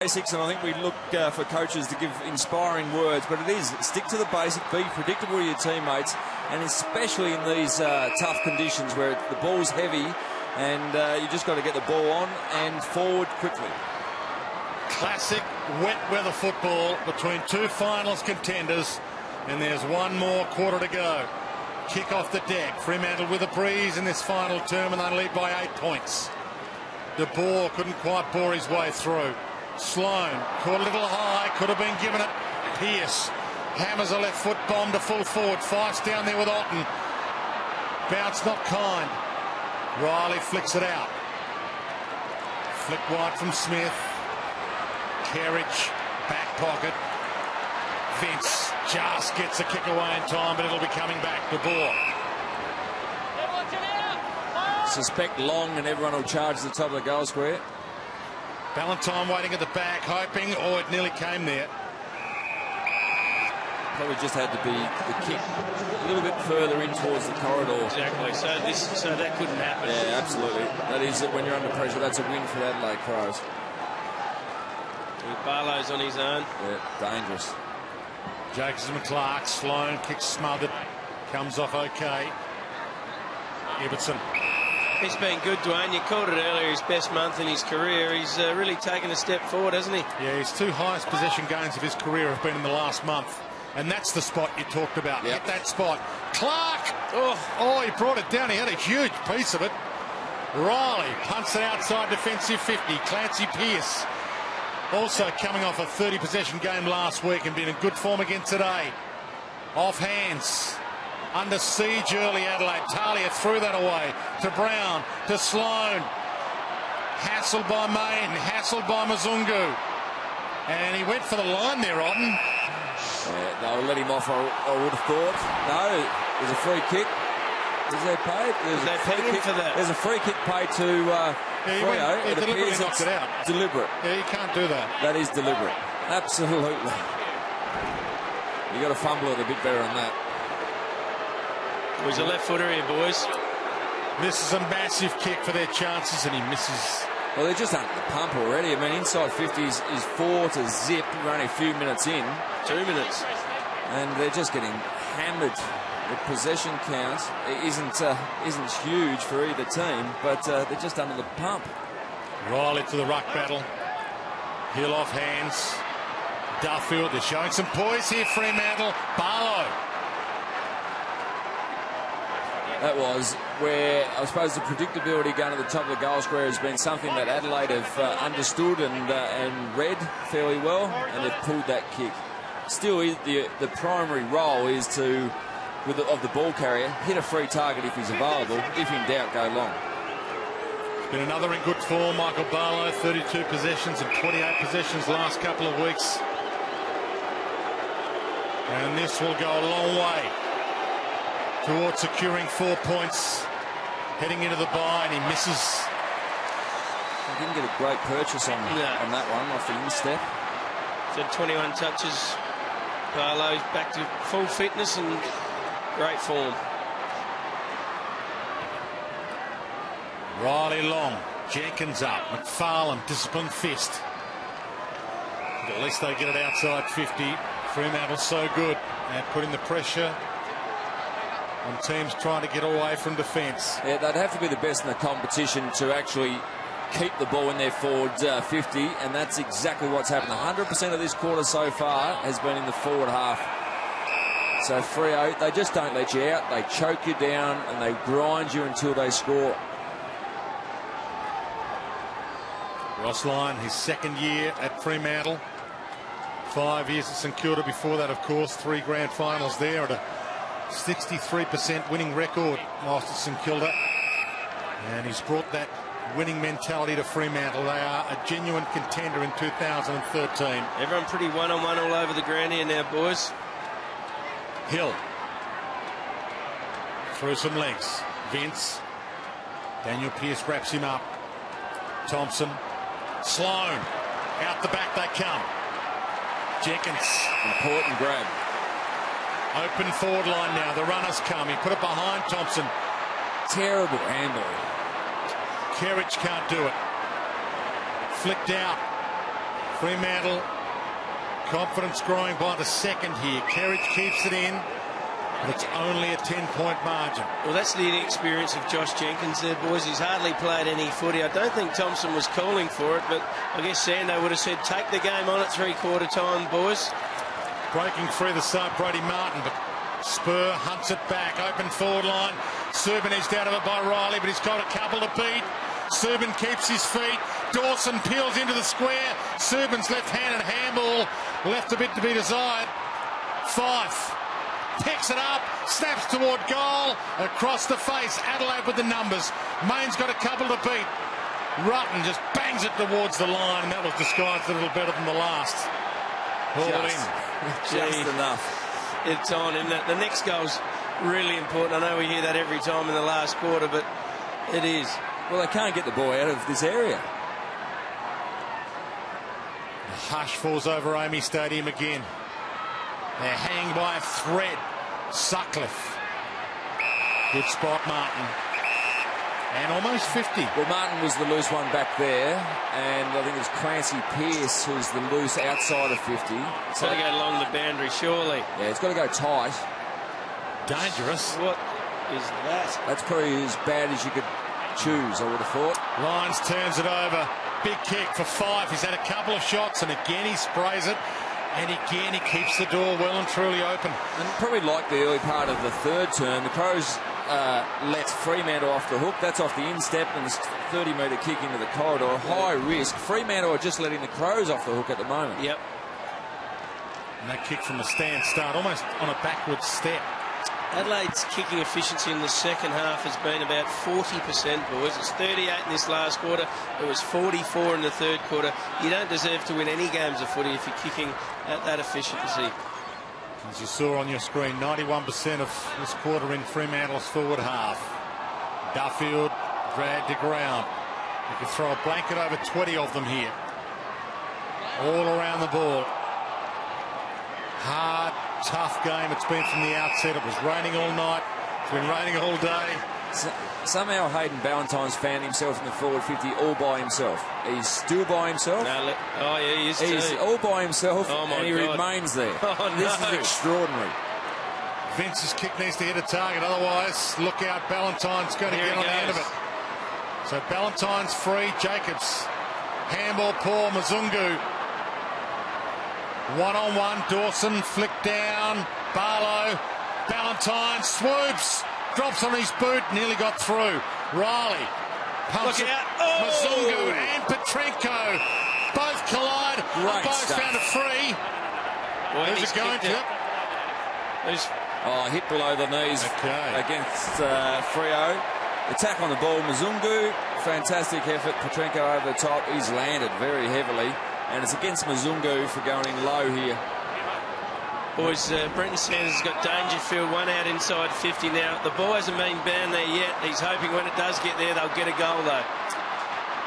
Basics, and I think we look for coaches to give inspiring words, but it is stick to the basic, be predictable with your teammates, and especially in these tough conditions where the ball's heavy and you just got to get the ball on and forward quickly. Classic wet weather football between two finals contenders, and there's one more quarter to go. Kick off the deck. Fremantle with a breeze in this final term, and they lead by 8 points. De Boer couldn't quite bore his way through. Sloan caught a little high, could have been given it. Pearce hammers a left foot bomb to full forward. Fife's down there with Otten. Bounce not kind. Riley flicks it out. Flick wide from Smith. Kerridge, back pocket. Vince just gets a kick away in time, but it'll be coming back. De Boer. Suspect long and everyone will charge to the top of the goal square. Valentine waiting at the back, hoping, it nearly came there. Probably just had to be the kick a little bit further in towards the corridor. Exactly, so that couldn't happen. Yeah, absolutely. That is it. When you're under pressure, that's a win for the Adelaide Crows. Barlow's on his own. Yeah, dangerous. Jacobson and Clark, Sloan, kick smothered, comes off okay. Ibbotson. He's been good, Dwayne. You called it earlier, his best month in his career. He's really taken a step forward, hasn't he? Yeah, his 2 highest possession gains of his career have been in the last month. And that's the spot you talked about. Yep. Hit that spot. Clark! Oh, he brought it down. He had a huge piece of it. Riley punts it outside defensive 50. Clancy Pearce also coming off a 30 possession game last week and been in good form again today. Off hands. Under siege early Adelaide. Talia threw that away to Brown, to Sloan. Hassled by Main, hassled by Mazungu. And he went for the line there, Otten. Yeah, they'll let him off, I would have thought. No, there's a free kick. Is there paid? They paid him for that. There's a free kick paid to Freo. He deliberately knocked it out. Deliberate. Yeah, you can't do that. That is deliberate. Absolutely. You got to fumble it a bit better than that. He's a left footer here, boys. This is a massive kick for their chances, and he misses. Well, they're just under the pump already. I mean, inside 50 is 4 to zip. We're only a few minutes in. 2 minutes. And they're just getting hammered. The possession count isn't huge for either team, but they're just under the pump. Riley to the ruck battle. Hill off hands. Dangerfield, they're showing some poise here, Fremantle. Barlow. That was where, I suppose, the predictability going to the top of the goal square has been something that Adelaide have understood and read fairly well, and they've pulled that kick. Still, the primary role is to, of the ball carrier, hit a free target if he's available. If in doubt, go long. Been another in good form, Michael Barlow, 32 possessions and 28 possessions last couple of weeks. And this will go a long way towards securing 4 points, heading into the bye, and he misses. He didn't get a great purchase on that one off the instep. So 21 touches. Barlow's back to full fitness and great form. Riley long, Jenkins up, McFarlane, disciplined fist. But at least they get it outside 50. Fremantle so good at putting the pressure on teams trying to get away from defence. Yeah, they'd have to be the best in the competition to actually keep the ball in their forward 50, and that's exactly what's happened. 100% of this quarter so far has been in the forward half. So Freo, they just don't let you out. They choke you down and they grind you until they score. Ross Lyon, his second year at Fremantle. 5 years at St Kilda before that, of course. 3 grand finals there at a 63% winning record whilst at St Kilda. And he's brought that winning mentality to Fremantle. They are a genuine contender in 2013. Everyone pretty one-on-one all over the ground here now, boys. Hill. Through some legs. Vince. Daniel Pearce wraps him up. Thompson. Sloan. Out the back they come. Jenkins. Important grab. Open forward line now. The runners come. He put it behind Thompson. Terrible handball. Kerridge can't do it. Flicked out. Fremantle, confidence growing by the second here. Kerridge keeps it in, but it's only a 10-point margin. Well, that's the inexperience of Josh Jenkins there, boys. He's hardly played any footy. I don't think Thompson was calling for it, but I guess Sando would have said, take the game on at three-quarter time, boys. Breaking free the side, Brody Martin, but Spur hunts it back. Open forward line. Subin edged out of it by Riley, but he's got a couple to beat. Subin keeps his feet. Dawson peels into the square. Subin's left-handed handball left a bit to be desired. Fife picks it up, snaps toward goal, across the face. Adelaide with the numbers. Main's got a couple to beat. Rutten just bangs it towards the line, and that was disguised a little better than the last. Just enough. It's on, isn't it? The next goal's really important. I know we hear that every time in the last quarter, but it is. Well, they can't get the ball out of this area. The hush falls over AAMI Stadium again. They're hanging by a thread. Sutcliffe. Good spot, Martin. And almost 50. Well, Martin was the loose one back there, and I think it's Clancy Pearce who's the loose outside of 50. It's got to go along the boundary, surely. Yeah, it's got to go tight. Dangerous. What is that? That's probably as bad as you could choose, I would have thought. Lyons turns it over. Big kick for Fife. He's had a couple of shots, and again he sprays it. And again he keeps the door well and truly open. And probably like the early part of the third term, the Crows let Fremantle off the hook. That's off the instep, and this 30-metre kick into the corridor. High risk. Fremantle are just letting the Crows off the hook at the moment. Yep. And that kick from the stand start, almost on a backward step. Adelaide's kicking efficiency in the second half has been about 40%, boys. It's 38 in this last quarter. It was 44 in the third quarter. You don't deserve to win any games of footy if you're kicking at that efficiency. As you saw on your screen, 91% of this quarter in Fremantle's forward half. Duffield dragged to ground. You could throw a blanket over 20 of them here. All around the ball. Hard, tough game it's been from the outset. It was raining all night. It's been raining all day. Somehow Hayden Ballantyne's found himself in the forward 50 all by himself. He's still by himself. No, oh, yeah, he is. He's all by himself, and he God. remains there. Oh, this no. is extraordinary. Vince's kick needs to hit a target. Otherwise, look out. Ballantyne's going to get on the end of it. So Ballantyne's free. Jacobs. Handball, Paul Mzungu. One-on-one. Dawson flicked down. Barlow. Ballantyne swoops. Drops on his boot. Nearly got through. Riley. Pumps Look it. out. Oh! Mzungu and Petrenko. Both collide. Great Both stuff. found a free. Well, Who's he's it going kicked to? it. Oh, hit below the knees against Freo. Attack on the ball, Mzungu. Fantastic effort. Petrenko over the top. He's landed very heavily. And it's against Mzungu for going in low here. Boys, Brenton Sanders has got Dangerfield, one out inside 50 now. The ball hasn't been banned there yet. He's hoping when it does get there, they'll get a goal, though.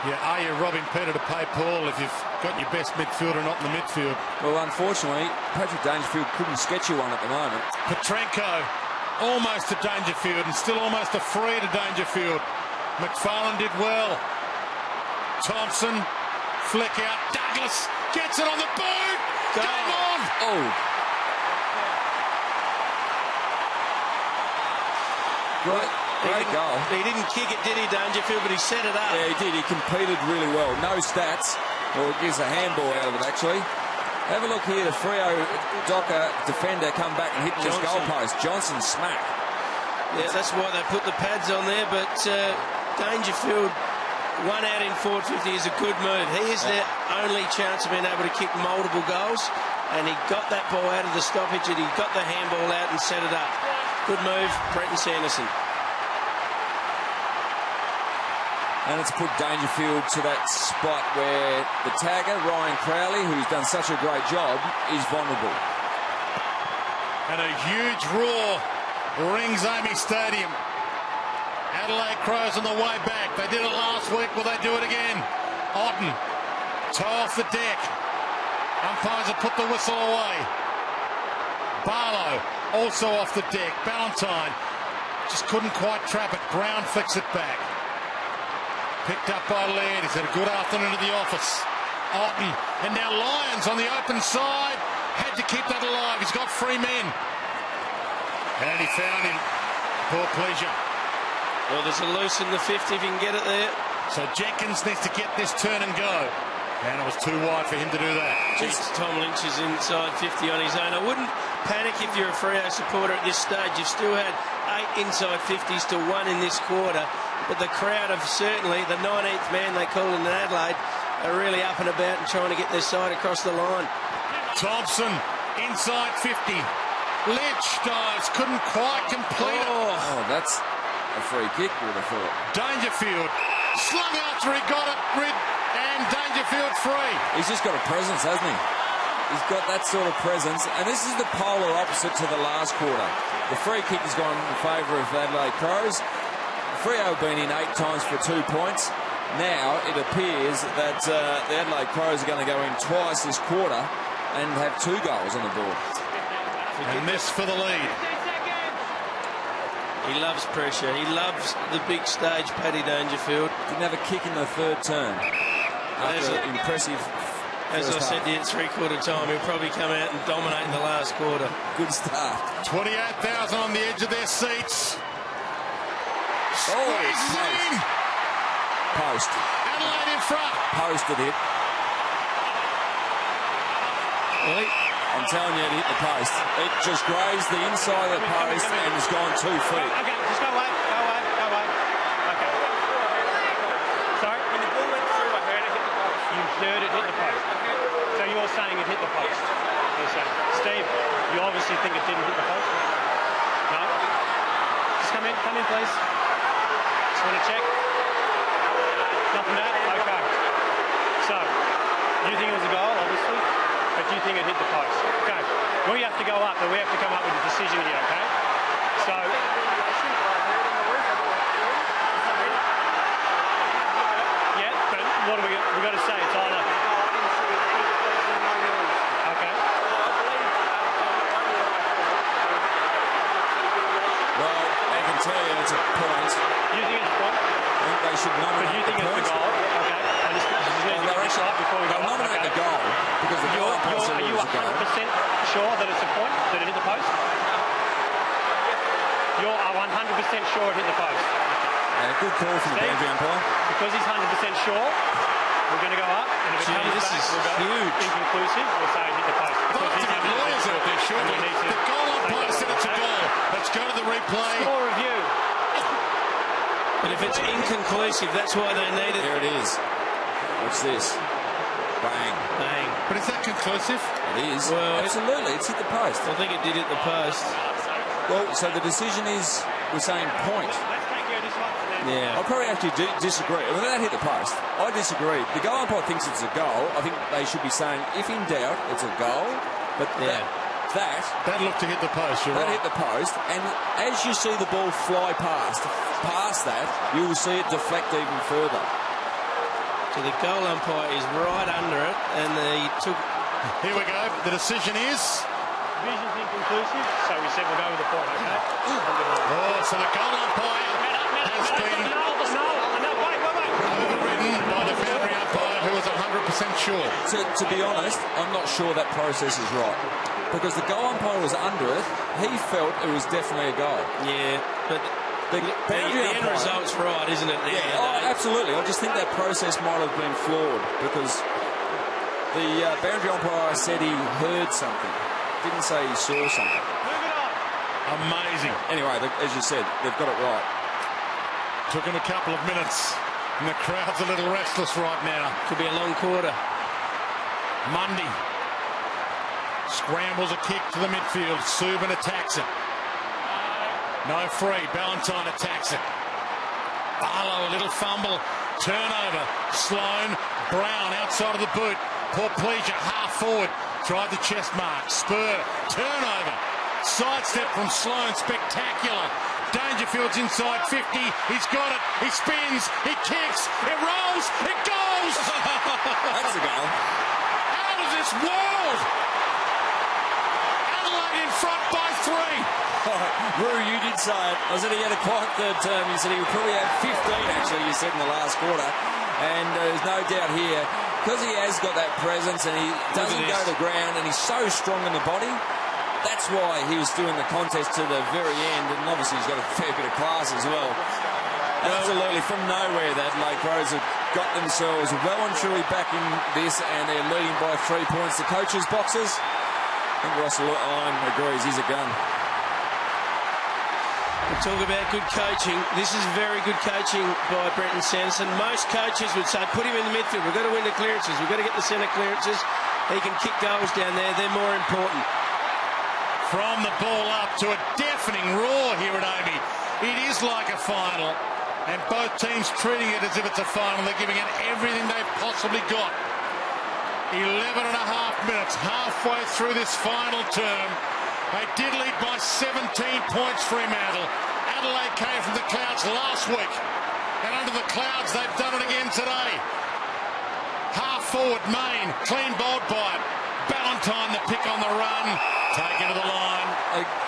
Yeah, are you robbing Peter to pay Paul if you've got your best midfielder not in the midfield? Well, unfortunately, Patrick Dangerfield couldn't sketch you one at the moment. Petrenko almost to Dangerfield and still almost a free to Dangerfield. McFarlane did well. Thompson, flick out. Douglas gets it on the boot. Game on. Oh. Great goal. He didn't kick it, did he, Dangerfield? But he set it up. Yeah, he did. He competed really well. No stats. Well, it gives a handball out of it, actually. Have a look here. The Freo Docker defender come back and hit this goalpost. Johnson smack. Yeah, that's why they put the pads on there. But Dangerfield, one out in forward 50 is a good move. He is their only chance of being able to kick multiple goals. And he got that ball out of the stoppage and he got the handball out and set it up. Good move, Brenton Sanderson. And it's put Dangerfield to that spot where the tagger, Ryan Crowley, who's done such a great job, is vulnerable. And a huge roar rings AAMI Stadium. Adelaide Crows on the way back. They did it last week. Will they do it again? Otten, toe off the deck. Umpires have put the whistle away. Barlow also off the deck. Ballantyne just couldn't quite trap it. Brown flicks it back. Picked up by Laird. He's had a good afternoon at the office. Otten And now Lyons on the open side. Had to keep that alive. He's got 3 men. And he found him. Poor pleasure. Well, there's a loose in the 50 if you can get it there. So Jenkins needs to get this turn and go. And it was too wide for him to do that. Jeez, Tom Lynch is inside 50 on his own. I wouldn't panic if you're a Freo supporter at this stage. You've still had 8 inside 50s to 1 in this quarter. But the crowd have certainly, the 19th man they call in Adelaide, are really up and about and trying to get their side across the line. Thompson, inside 50. Lynch dives, couldn't quite complete it. Oh, that's a free kick, you would have thought. Dangerfield, slung after he got it, and Dangerfield free. He's just got a presence, hasn't he? He's got that sort of presence. And this is the polar opposite to the last quarter. The free kick has gone in favour of Adelaide Crows. Freo been in 8 times for 2 points. Now it appears that the Adelaide Crows are going to go in twice this quarter and have 2 goals on the board. And this for the lead. He loves pressure. He loves the big stage, Paddy Dangerfield. Didn't have a kick in the 3rd term. After an impressive As I said to you at 3/4 time, he'll probably come out and dominate in the last quarter. Good start. 28,000 on the edge of their seats. Squeezes in. Post. Adelaide in front. Posted it. Really? I'm telling you, it hit the post. It just grazed the inside of the post and has gone 2 feet. Okay, just go away. Okay. Sorry? When the ball went through, I heard it hit the post. You heard it hit the post. Okay. So you're saying it hit the post? You're saying. Steve, you obviously think it didn't hit the post? No? Just come in, please. Just want to check. Nothing bad? Okay. So, you think it was a goal, obviously? But you think it hit the post. Okay. We have to go up, but we have to come up with a decision here, okay? So... Yeah, but what do we got to say? It's either... Okay. Well, I can tell you it's a point. You think it's a point? I think they should nominate But you think the it's point. the goal? Okay. I just need to get this right before we go They'll up. nominate Okay. the goal because the goal Are you 100% sure that it's a point, that it hit the post? You're 100% sure it hit the post. Good call from the Steve? boundary umpire. Because he's 100% sure, we're going to go up, and if it Gee, comes this back, is we'll go huge. inconclusive, we'll say it hit the post. They'll Because have to he's get 100% lawyers sure. out there, surely. We need to The goal umpire take said it's a goal. Let's go to the replay. Score review. But if it's inconclusive, that's why they need it. There it is. What's this? Bang. Bang. But is that conclusive? It is. Well, absolutely. It's hit the post. I think it did hit the post. Well, so the decision is we're saying point. Let's take care of this one. Then. Yeah. I probably actually disagree. When that hit the post, I disagree. The goal umpire thinks it's a goal. I think they should be saying, if in doubt, it's a goal. But That looked to hit the post, you're that right. hit the post, and as you see the ball fly past that, you will see it deflect even further. So the goal umpire is right under it, and he took... Here we go. The decision is... Vision's inconclusive, so we said we'll go with the point, okay? Oh, so the goal umpire has been overridden by the boundary umpire who was 100% sure. To be honest, I'm not sure that process is right. Because the goal umpire was under it, he felt it was definitely a goal. Yeah, but The end result's right, isn't it? Absolutely. I just think that process might have been flawed because the boundary umpire said he heard something. Didn't say he saw something. Amazing. Anyway, as you said, they've got it right. Took him a couple of minutes, and the crowd's a little restless right now. Could be a long quarter. Mundy scrambles a kick to the midfield. Subin attacks it. No free. Ballantyne attacks it. Barlow, a little fumble. Turnover. Sloan. Brown outside of the boot. Porplegia half forward. Tried the chest mark. Spur. Turnover. Sidestep from Sloan. Spectacular. Dangerfield's inside 50. He's got it. He spins. He kicks. It rolls. It goes. That's the goal. Out of this world. Adelaide in front by 3. Roo, you did say it. I said he had a quiet 3rd term. You said he would probably have 15, actually, you said in the last quarter. And there's no doubt here because he has got that presence and he doesn't go to the ground and he's so strong in the body, that's why he was doing the contest to the very end, and obviously he's got a fair bit of class as well. Absolutely, from nowhere, the Adelaide Crows have got themselves well and truly back in this, and they're leading by 3 points. The coaches' boxes, I think Ross Lyon agrees, he's a gun. We talk about good coaching. This is very good coaching by Brenton Sanderson. Most coaches would say, put him in the midfield. We've got to win the clearances. We've got to get the centre clearances. He can kick goals down there. They're more important. From the ball up to a deafening roar here at Amy. It is like a final, and both teams treating it as if it's a final. They're giving it everything they've possibly got. 11 and a half minutes, halfway through this final term. They did lead by 17 points, Fremantle. Adelaide came from the clouds last week, and under the clouds they've done it again today. Half forward, Main, clean bowled by it. Ballantyne the pick on the run, taken to the line.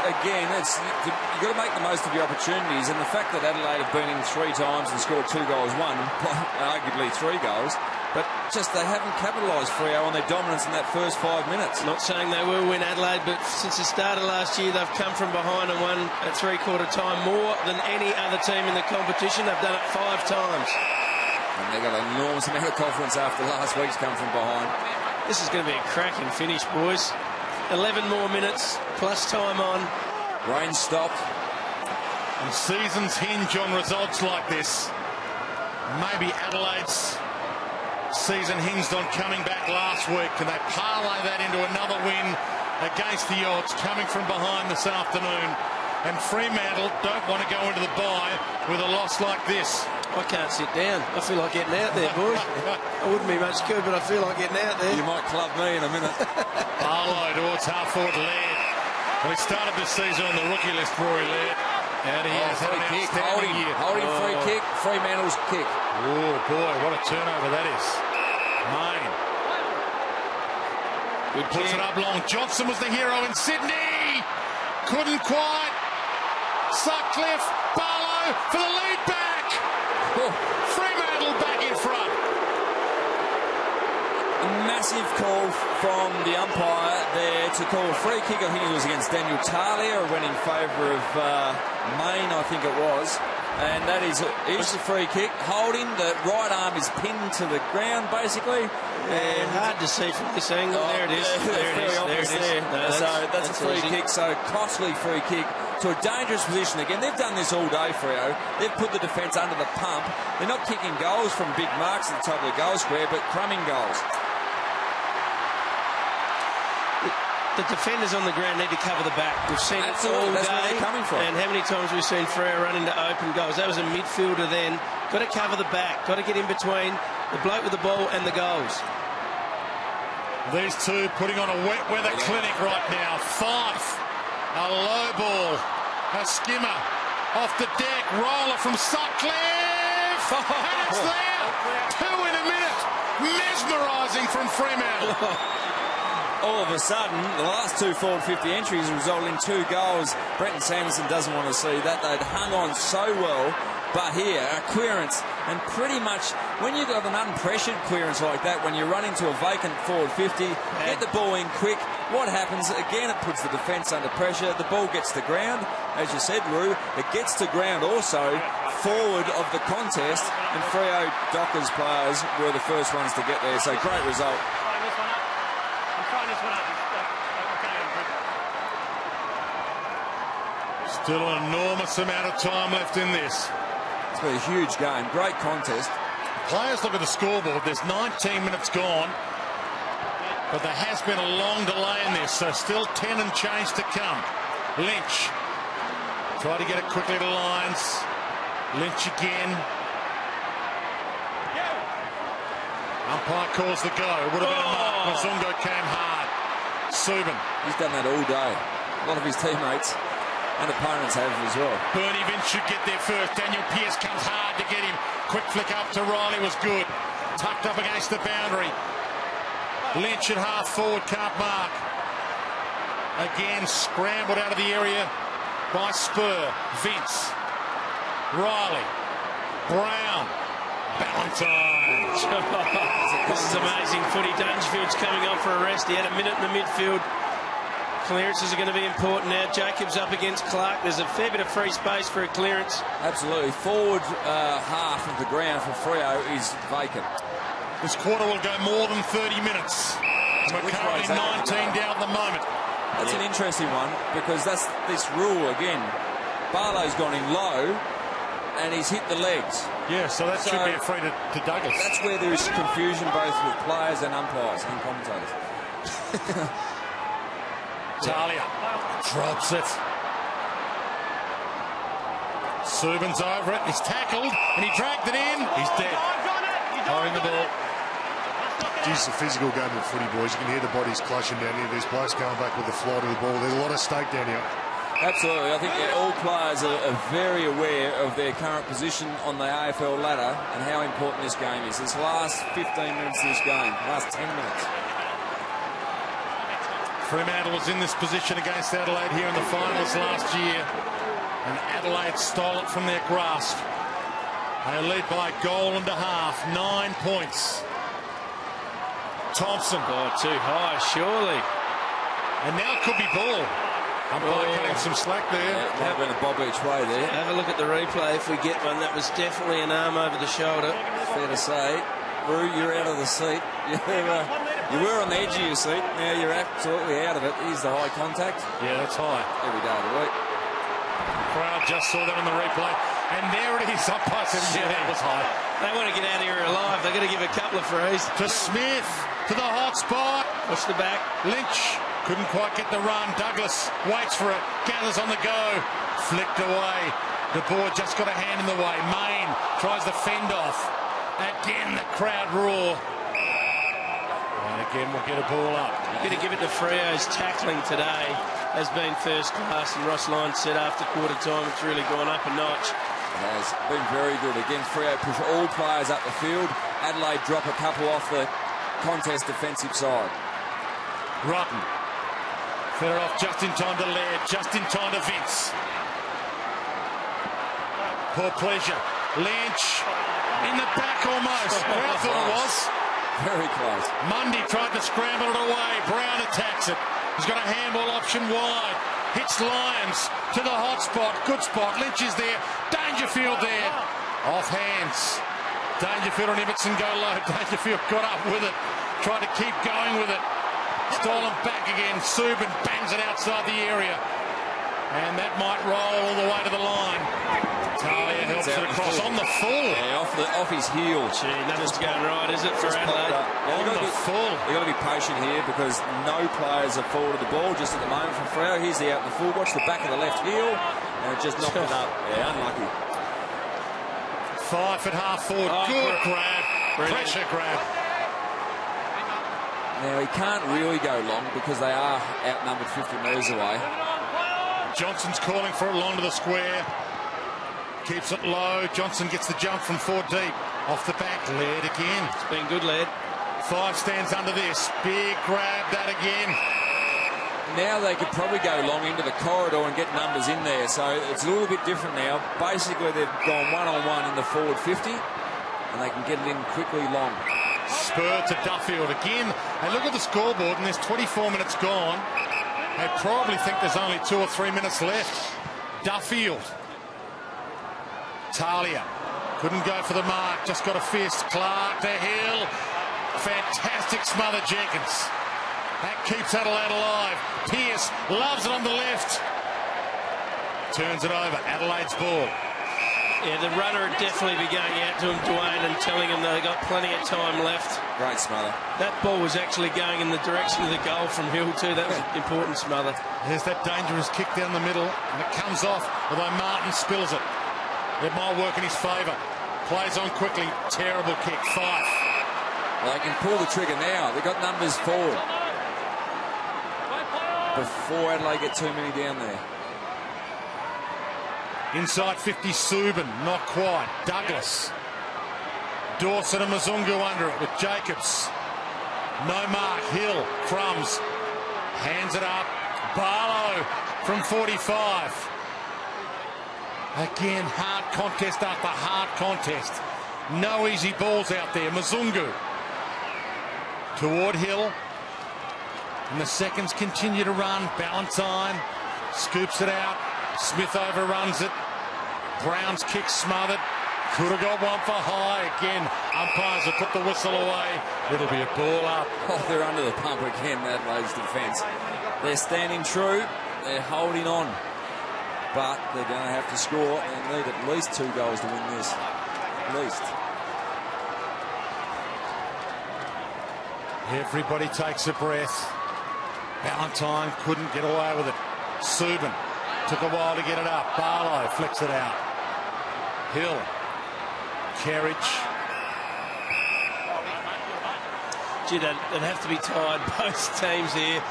Again, you've got to make the most of your opportunities, and the fact that Adelaide have been in 3 times and scored 2 goals, arguably 3 goals, but just they haven't capitalised, Freo, on their dominance in that first 5 minutes. Not saying they will win Adelaide, but since the start of last year, they've come from behind and won at 3/4 time more than any other team in the competition. They've done it 5 times. And they've got an enormous amount of confidence after last week's come from behind. This is going to be a cracking finish, boys. 11 more minutes, plus time on. Rain stopped. And seasons hinge on results like this. Maybe Adelaide's season hinged on coming back last week. Can they parlay that into another win against the odds coming from behind this afternoon? And Fremantle don't want to go into the bye with a loss like this. I can't sit down. I feel like getting out there, boys. I wouldn't be much good, but I feel like getting out there. You might club me in a minute. Barlow towards half forward Laird. Well, he started this season on the rookie list, Rory Laird. And he has had an outstanding year. Holding free kick, Fremantle's kick. Oh, boy, what a turnover that is. Main. Good Puts kick. it up long. Johnson was the hero in Sydney. Couldn't quite. Sutcliffe, Barlow for the lead back. Oh. Fremantle back in front. A massive call from the umpire there to call a free kick. I think it was against Daniel Talia, or went in favour of Main, I think it was. And that is a free kick. Holding, the right arm is pinned to the ground, basically. And hard to see from this angle. There it is. There it is. No, so that's a free easy. kick. So costly free kick to a dangerous position again. They've done this all day, Freo. They've put the defence under the pump. They're not kicking goals from big marks at the top of the goal square, but crumbing goals. The defenders on the ground need to cover the back. We've seen it all That's day. where they're coming from. And how many times we've seen Freo run into open goals. That was a midfielder then. Got to cover the back. Got to get in between the bloke with the ball and the goals. These two putting on a wet weather clinic right now. Fife, a low ball, a skimmer off the deck, roller from Sutcliffe, and it's there. 2 in a minute. Mesmerising from Fremantle. All of a sudden, the last 2 forward 50 entries result in 2 goals. Brenton Sanderson doesn't want to see that. They'd hung on so well, but here, a clearance, and pretty much when you've got an unpressured clearance like that, when you run into a vacant forward 50, get the ball in quick, what happens? Again, it puts the defence under pressure. The ball gets to ground, as you said, Roo. It gets to ground also forward of the contest, and Freo Dockers players were the first ones to get there, so great result. Still an enormous amount of time left in this. It's been a huge game. Great contest. Players look at the scoreboard. There's 19 minutes gone. But there has been a long delay in this, so still 10 and change to come. Lynch. Try to get it quickly to Lyons. Lynch again. Umpire calls the go. Would have been a mark. Mazungo came hard. Subin. He's done that all day. A lot of his teammates and opponents have as well. Bernie Vince should get there first. Daniel Pearce comes hard to get him. Quick flick up to Riley was good. Tucked up against the boundary. Lynch at half forward, can't mark. Again, scrambled out of the area by Spur. Vince. Riley. Brown. Ballantyne. Ryan. This is amazing footy. Dangerfield's coming on for a rest. He had a minute in the midfield. Clearances are going to be important now. Jacobs up against Clark. There's a fair bit of free space for a clearance. Absolutely. Forward half of the ground for Freo is vacant. This quarter will go more than 30 minutes. We're currently 19 down at the moment. That's an interesting one, because that's this rule again. Barlow's gone in low and he's hit the legs. Yeah, so that should be a free to Douglas. That's where there is confusion both with players and umpires and commentators. Talia drops it. Subban's over it. He's tackled and he dragged it in. He's dead. Holding the ball. It's a physical game of footy, boys. You can hear the bodies clashing down here. These blokes going back with the flight of the ball. There's a lot of stake down here. Absolutely. I think all players are very aware of their current position on the AFL ladder and how important this game is. This last 15 minutes of this game, last 10 minutes. Fremantle was in this position against Adelaide here in the finals last year, and Adelaide stole it from their grasp. They lead by a goal and a half, 9 points. Thompson. Oh, too high, surely. And now it could be ball. Umpire cutting some slack there. Yeah, might have been a bob each way there. Have a look at the replay if we get one. That was definitely an arm over the shoulder. Fair to say. Roo, you're out of the seat. You were on the edge of your seat. Now you're absolutely out of it. Here's the high contact. Yeah, that's high. Every day of the week. Crowd just saw that on the replay. And there it is. Umpire said, yeah, that was high. They want to get out of here alive. They've got to give a couple of frees. To Smith. To the hot spot. Watch the back. Lynch couldn't quite get the run. Douglas waits for it. Gathers on the go. Flicked away. The board just got a hand in the way. Main tries to fend off. Again, the crowd roar. And again, we'll get a ball up. You've got to give it to Freo's tackling today has been first class. And Ross Lyons said after quarter time it's really gone up a notch. It has been very good. Again, Freo push all players up the field. Adelaide drop a couple off the contest defensive side. Rotten. Fed it off just in time to Laird, just in time to Vince. Poor pleasure. Lynch in the back almost. Brown thought it was. Very close. Mundy tried to scramble it away. Brown attacks it. He's got a handball option wide. Hits Lyons to the hot spot. Good spot. Lynch is there. Dangerfield there. Off hands. Dangerfield and Ibbotson go low. Dangerfield got up with it. Tried to keep going with it. Stolen back again. Subban bangs it outside the area. And that might roll all the way to the line. Talia helps it across on the full. Yeah, off his heel. Gee, nothing's going right, is it, for Adelaide? On the full. You've got to be patient here because no players are forward of the ball just at the moment from Freo. Here's the out in the full. Watch the back of the left heel. And it just knocked it up. Yeah, unlucky. 5 at half forward. Good grab. Brilliant. Pressure grab. Now, he can't really go long because they are outnumbered 50 metres away. Johnson's calling for it long to the square. Keeps it low. Johnson gets the jump from 4 deep. Off the back. Laird again. It's been good, Laird. 5 stands under this. Big grab. That again. Now they could probably go long into the corridor and get numbers in there. So it's a little bit different now. Basically, they've gone one-on-one in the forward 50. And they can get it in quickly long. Spur to Duffield again. Hey, look at the scoreboard, and there's 24 minutes gone. They probably think there's only 2 or 3 minutes left. Duffield. Talia. Couldn't go for the mark. Just got a fist. Clark to Hill. Fantastic smother, Jenkins. That keeps Adelaide alive. Pearce loves it on the left. Turns it over. Adelaide's ball. Yeah, the runner would definitely be going out to him, Dwayne, and telling him they got plenty of time left. Great smother. That ball was actually going in the direction of the goal from Hill too. That was an important smother. There's that dangerous kick down the middle, and it comes off, although Martin spills it. It might work in his favour. Plays on quickly. Terrible kick. 5. Well, they can pull the trigger now. They've got numbers forward. Before Adelaide get too many down there. Inside 50, Subban, not quite. Douglas. Dawson and Mazungu under it with Jacobs. No mark. Hill, Crumbs. Hands it up. Barlow from 45. Again, hard contest after hard contest. No easy balls out there. Mzungu toward Hill. And the seconds continue to run. Ballantyne scoops it out. Smith overruns it. Brown's kick smothered. Could have got one for high. Again, umpires have put the whistle away. It'll be a ball up. Oh, they're under the pump again, Adelaide's defence. They're standing true. They're holding on. But they're going to have to score. They need at least 2 goals to win this. At least. Everybody takes a breath. Ballantyne couldn't get away with it. Subin took a while to get it up. Barlow flicks it out. Hill. Kerridge. Gee, they'd have to be tired, both teams here.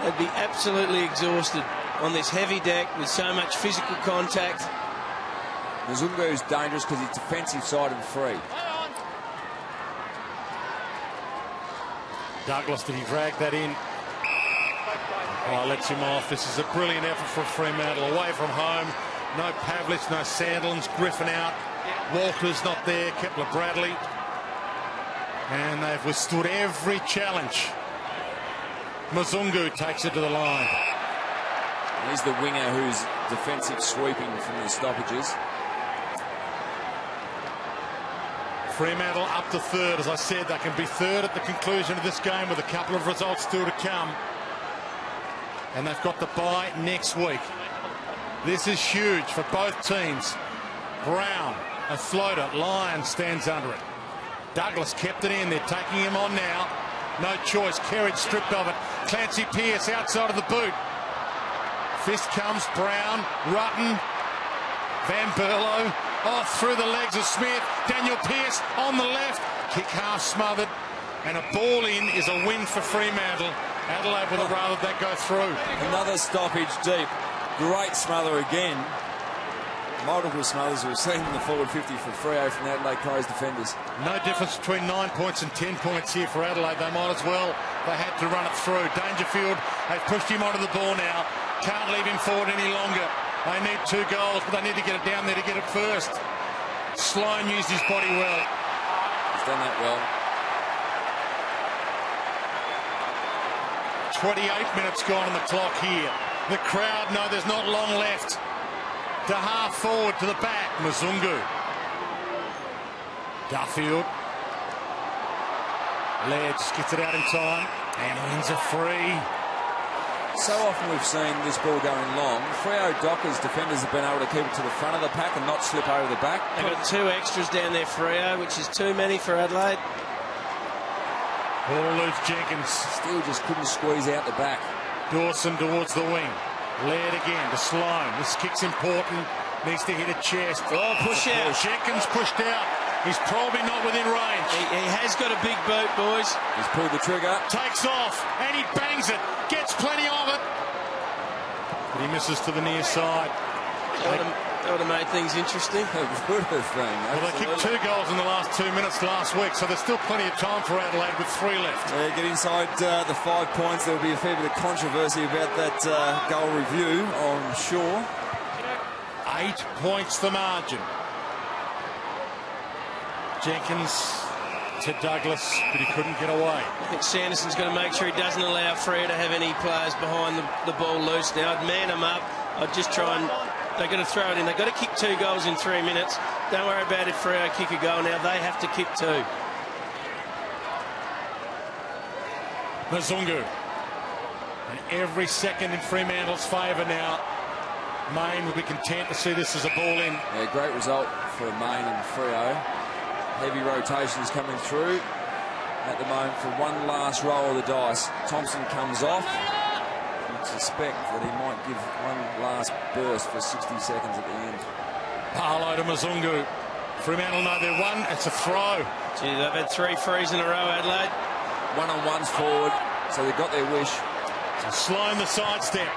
They'd be absolutely exhausted on this heavy deck with so much physical contact. Mzungu is dangerous because he's defensive side and free. Douglas, did he drag that in? Oh, lets him off. This is a brilliant effort for Fremantle. Away from home. No Pavlich, no Sandlands. Griffin out. Walker's not there. Kepler Bradley. And they've withstood every challenge. Mzungu takes it to the line. He's the winger who's defensive sweeping from the stoppages. Fremantle up to third. As I said, they can be third at the conclusion of this game with a couple of results still to come. And they've got the bye next week. This is huge for both teams. Brown, a floater. Lyon stands under it. Douglas kept it in. They're taking him on now. No choice. Kerridge stripped of it. Clancy Pearce outside of the boot. Fist comes. Brown. Rutten. Van Berlo. Off through the legs of Smith. Daniel Pearce on the left. Kick half smothered. And a ball in is a win for Fremantle. Adelaide would have rather that go through. Another stoppage deep. Great smother again. Multiple smothers we've seen in the forward 50 for Freo from the Adelaide Crows defenders. No difference between 9 points and 10 points here for Adelaide. They might as well. They had to run it through. Dangerfield, they've pushed him onto the ball now. Can't leave him forward any longer. They need 2 goals, but they need to get it down there to get it first. Sloan used his body well. He's done that well. 28 minutes gone on the clock here. The crowd know there's not long left. To half forward to the back. Mzungu. Duffield. Laird gets it out in time and wins a free. So often we've seen this ball going long. Freo Dockers defenders have been able to keep it to the front of the pack and not slip over the back. They've got 2 extras down there, Freo, which is too many for Adelaide. Ball loose. Jenkins. Still just couldn't squeeze out the back. Dawson towards the wing. Laird again to Sloan. This kick's important. Needs to hit a chest. Oh, push out. Jenkins pushed out. He's probably not within range. He has got a big boot, boys. He's pulled the trigger. Takes off and he bangs it. Gets plenty of it. But he misses to the near side. That would have made things interesting. Good thing. Well, they kicked 2 goals in the last 2 minutes last week, so there's still plenty of time for Adelaide with 3 left. Get inside the 5 points. There'll be a fair bit of controversy about that goal review, I'm sure. 8 points the margin. Jenkins to Douglas, but he couldn't get away. I think Sanderson's got to make sure he doesn't allow Freo to have any players behind the ball loose now. I'd man them up. I'd just try and... They've got to throw it in. They've got to kick 2 goals in 3 minutes. Don't worry about if Freo kick a goal now. They have to kick 2. Mzungu. And every second in Fremantle's favour now. Main will be content to see this as a ball in. Yeah, great result for Main and Freo. Heavy rotations coming through at the moment for one last roll of the dice. Thompson comes off. You'd suspect that he might give one last burst for 60 seconds at the end. Barlow to Mzungu. Fremantle know they're one. It's a throw. Gee, they've had 3 frees in a row, Adelaide. One-on-ones forward, so they got their wish. So Sloan the sidestep.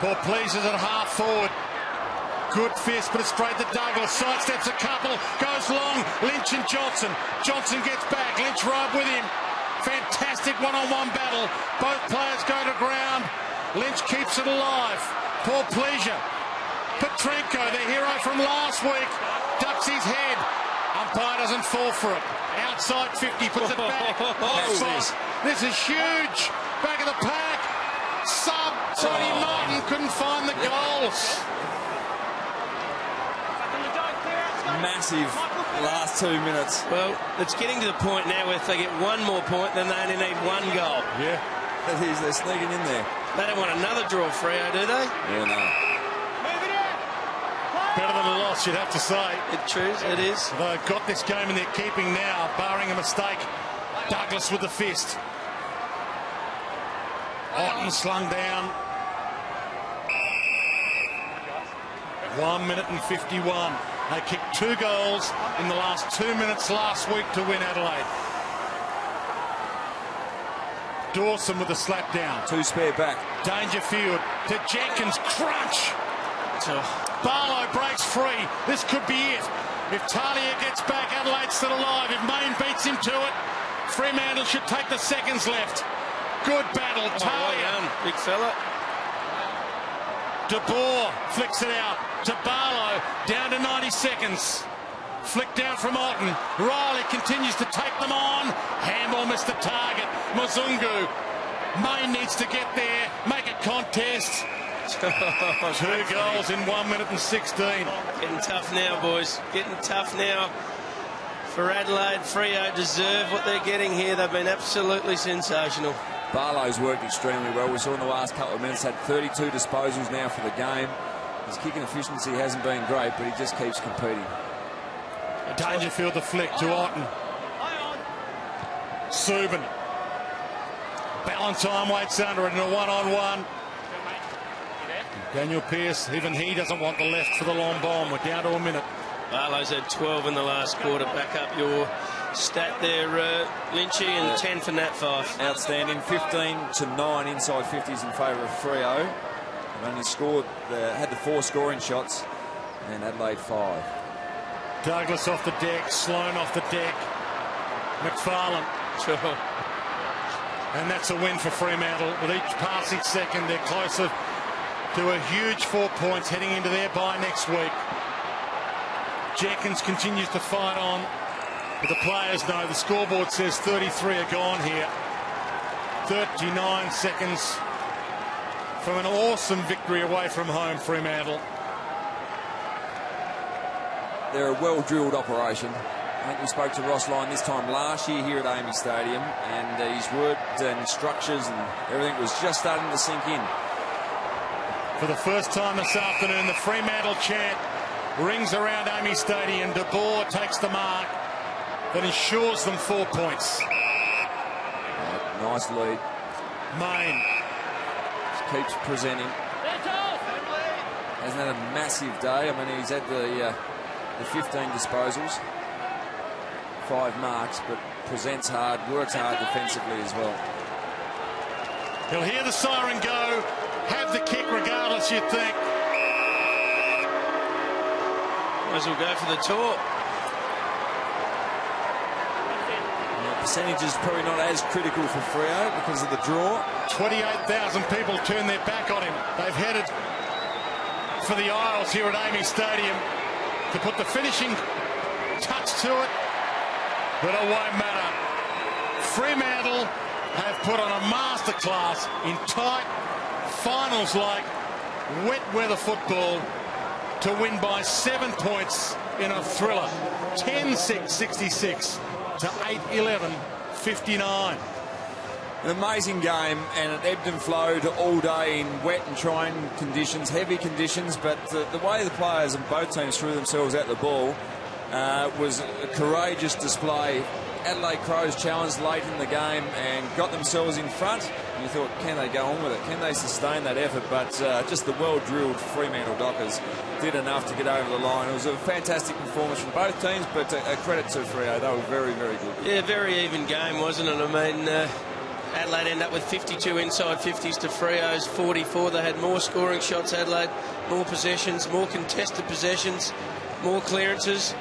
Paul pleases at half forward. Good fist, but it's straight to Douglas. Sidesteps a couple, goes long. Lynch and Johnson. Johnson gets back. Lynch right with him. Fantastic one-on-one battle. Both players go to ground. Lynch keeps it alive. Paul Pleasure Petrenko, the hero from last week, ducks his head. Umpire doesn't fall for it. Outside 50, puts it back. This is huge. Back of the pack. Sub. Tony Martin couldn't find the goals. Massive last 2 minutes. Well, it's getting to the point now where if they get one more point, then they only need one goal. Yeah. That is, they're sneaking in there. They don't want another draw, Freo, do they? Yeah, no. Better than a loss, you'd have to say. It is. They've got this game in their keeping now, barring a mistake. Douglas with the fist. Otten slung down. 1 minute and 51. They kicked 2 goals in the last 2 minutes last week to win Adelaide. Dawson with a slap down. 2 spare back. Dangerfield to Jenkins. Crunch. Barlow breaks free. This could be it. If Talia gets back, Adelaide's still alive. If Main beats him to it, Fremantle should take the seconds left. Good battle. Talia. Well done, big fella. De Boer flicks it out to Barlow. Down to 90 seconds. Flick down from Otten. Riley continues to take them on. Handball missed the target. Muzungu. Main needs to get there. Make a contest. 2 goals in 1 minute and 16. Getting tough now, boys. Getting tough now for Adelaide. Freo deserve what they're getting here. They've been absolutely sensational. Barlow's worked extremely well. We saw in the last couple of minutes, had 32 disposals now for the game. His kicking efficiency hasn't been great, but he just keeps competing. Dangerfield the flick to Otten. Subin. Ballantyne waits under it in a one-on-one. Daniel Pearce, even he doesn't want the left for the long bomb. We're down to a minute. Barlow's had 12 in the last quarter. Back up your stat there, Lynchy, and 10 for Nat Fyfe. Outstanding. 15-9 inside 50s in favour of Freo. They've only scored, had the 4 scoring shots, and Adelaide 5. Douglas off the deck, Sloan off the deck. McFarlane. And that's a win for Fremantle. With each passing second, they're closer to a huge 4 points heading into their bye next week. Jenkins continues to fight on, but the players know the scoreboard says 33 are gone here. 39 seconds from an awesome victory away from home, Fremantle. They're a well-drilled operation. I think we spoke to Ross Lyon this time last year here at Amy Stadium, and his words and structures and everything was just starting to sink in. For the first time this afternoon, the Fremantle chant rings around Amy Stadium. De Boer takes the mark that ensures them 4 points. Nice lead. Main Just keeps presenting. Hasn't had a massive day. I mean, he's had the 15 disposals, 5 marks, but presents hard, works hard defensively as well. He'll hear the siren go, have the kick regardless, you'd think. Might as well go for the tour. The percentage is probably not as critical for Freo because of the draw. 28,000 people turn their back on him. They've headed for the aisles here at Amy Stadium to put the finishing touch to it, but it won't matter. Fremantle have put on a masterclass in tight, finals-like, wet weather football to win by 7 points in a thriller. 10-6-66 to 8-11-59. An amazing game, and it ebbed and flowed all day in wet and trying conditions, heavy conditions, but the way the players and both teams threw themselves at the ball was a courageous display. Adelaide Crows challenged late in the game and got themselves in front. And you thought, can they go on with it? Can they sustain that effort? But just the well-drilled Fremantle Dockers did enough to get over the line. It was a fantastic performance from both teams, but a credit to Freo. They were very, very good. Yeah, very even game, wasn't it? I mean, Adelaide ended up with 52 inside 50s to Freo's 44. They had more scoring shots, Adelaide, more possessions, more contested possessions, more clearances.